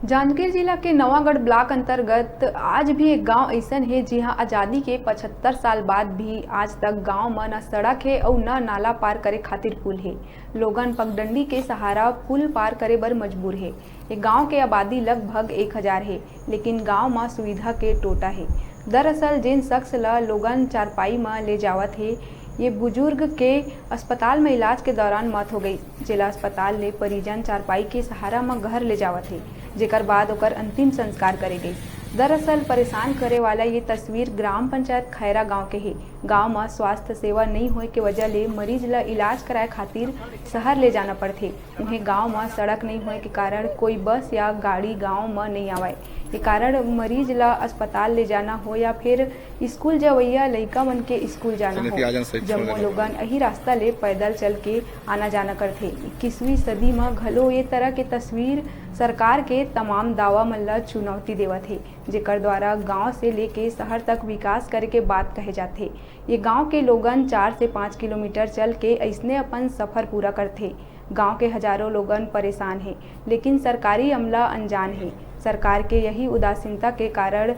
जांजगीर जिला के नवागढ़ ब्लॉक अंतर्गत आज भी एक गांव ऐसन है जहां आज़ादी के 75 साल बाद भी आज तक गांव में न सड़क है और न नाला पार करे खातिर पुल है। लोगन पगडंडी के सहारा पुल पार करे बर मजबूर है। एक गांव के आबादी लगभग 1000 है, लेकिन गांव में सुविधा के टोटा है। दरअसल जिन शख्स ला लोगन चारपाई में ले जावत है, ये बुजुर्ग के अस्पताल में इलाज के दौरान मौत हो गई। जिला अस्पताल ले परिजन चारपाई के सहारा में घर ले जावत है, जेकर बाद ओकर अंतिम संस्कार करे गई। दरअसल परेशान करे वाला ये तस्वीर ग्राम पंचायत खैरा गांव के है। गांव में स्वास्थ्य सेवा नहीं होए के वजह ले मरीज ला इलाज कराए खातिर शहर ले जाना पड़थे। उन्हें गांव में सड़क नहीं होए के कारण कोई बस या गाड़ी गांव में नहीं आवाए। ये कारण मरीज ला अस्पताल ले जाना हो या फिर स्कूल जवैया लइका मन के स्कूल जाना हो, जम्मो लोगन यही रास्ता ले पैदल चल के आना जाना करथे। 21वीं सदी में घलो ये तरह के तस्वीर सरकार के तमाम दावा मन ला चुनौती देवत है, जेकर द्वारा गांव से लेके शहर तक विकास करे के बात कहे जाथे। ये गांव के लोगन 4 से 5 किलोमीटर चल के ऐसने अपन सफर पूरा करथे। गांव के हजारों लोगन परेशान हैं, लेकिन सरकारी अमला अनजान है। सरकार के यही उदासीनता के कारण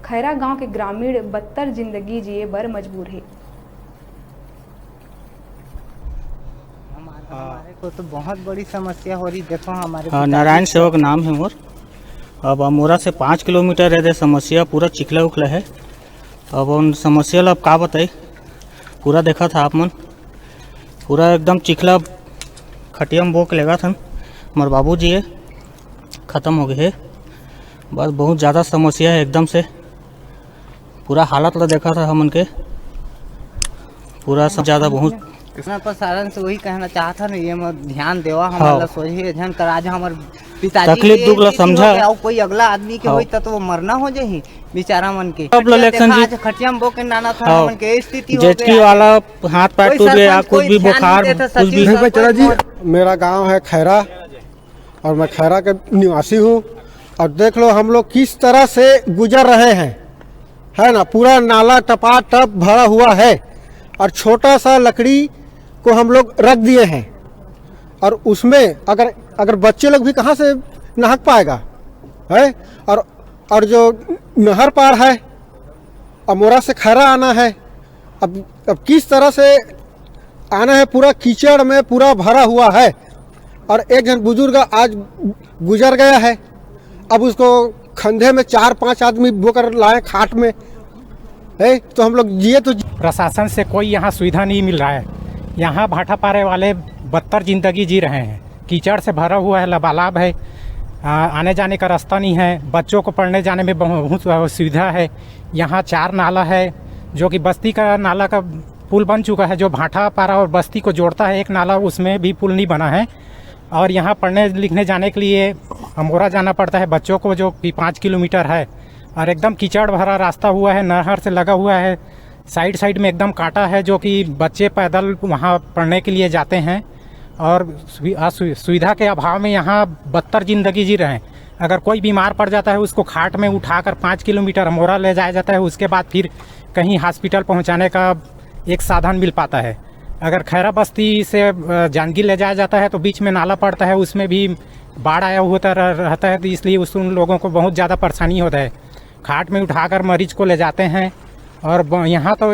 खैरा गांव के ग्रामीण बदतर जिंदगी जिए बर मजबूर है। हमारे को तो बहुत बड़ी समस्या हो रही। देखो हमारे नारायण सेवक नाम है मोर। अब अमोरा से 5 किलोमीटर है। समस्या पूरा चिखला उखला है। अब उन समस्या ला का बताई, पूरा देखा था आप मन, पूरा एकदम चिखला खटिया में बोक लेगा था। हमारे बाबूजी है ख़त्म हो गए है। बस बहुत ज़्यादा समस्या है। एकदम से पूरा हालत ला देखा था हमन के, पूरा सब ज़्यादा बहुत प्रसारण से वही कहना चाहता ना, ये मत ध्यान देवा हमारा सोचे ध्यान करा। आज हमारे पिताजी तकलीफ दुख ला समझा, कोई अगला आदमी के होई तो वो मरना हो जाही बेचारा मन के। अब इलेक्शन जी खटिया में बोके नाना था मन के स्थिति हो जेटकी वाला हाथ पैर टूट गया, कुछ भी बुखार कुछ भी। चला जी, मेरा गांव है खैरा और मैं खैरा के निवासी हूँ। और देख लो हम लोग किस तरह से गुजर रहे हैं, है ना। पूरा नाला टपा टप भरा हुआ है और छोटा सा लकड़ी को हम लोग रख दिए हैं। और उसमें अगर बच्चे लोग भी कहाँ से नहक पाएगा है। और जो नहर पार है, अमोरा से खैरा आना है। अब किस तरह से आना है, पूरा कीचड़ में पूरा भरा हुआ है। और एक जन बुजुर्ग आज गुजर गया है। अब उसको कंधे में 4-5 आदमी बोकर लाए खाट में है। तो हम लोग जिए तो प्रशासन से कोई यहाँ सुविधा नहीं मिल रहा है। यहाँ भाटा पारे वाले बदतर जिंदगी जी रहे हैं। कीचड़ से भरा हुआ है, लबालाब है, आने जाने का रास्ता नहीं है। बच्चों को पढ़ने जाने में बहुत सुविधा है। यहाँ 4 नाला है, जो कि बस्ती का नाला का पुल बन चुका है, जो भाटा पारा और बस्ती को जोड़ता है। एक नाला उसमें भी पुल नहीं बना है। और यहाँ पढ़ने लिखने जाने के लिए अमोरा जाना पड़ता है बच्चों को, जो कि 5 किलोमीटर है। और एकदम कीचड़ भरा रास्ता हुआ है, नहर से लगा हुआ है। साइड में एकदम कांटा है, जो कि बच्चे पैदल वहाँ पढ़ने के लिए जाते हैं। और सुविधा के अभाव में यहाँ बदतर जिंदगी जी रहे हैं। अगर कोई बीमार पड़ जाता है, उसको खाट में उठाकर 5 किलोमीटर अमोरा ले जाया जाता है। उसके बाद फिर कहीं हॉस्पिटल पहुँचाने का एक साधन मिल पाता है। अगर खैरा बस्ती से जांजगीर ले जाया जाता है तो बीच में नाला पड़ता है, उसमें भी बाढ़ आया होता रहता है। तो इसलिए उन लोगों को बहुत ज़्यादा परेशानी होता है। खाट में उठाकर मरीज को ले जाते हैं। और यहाँ तो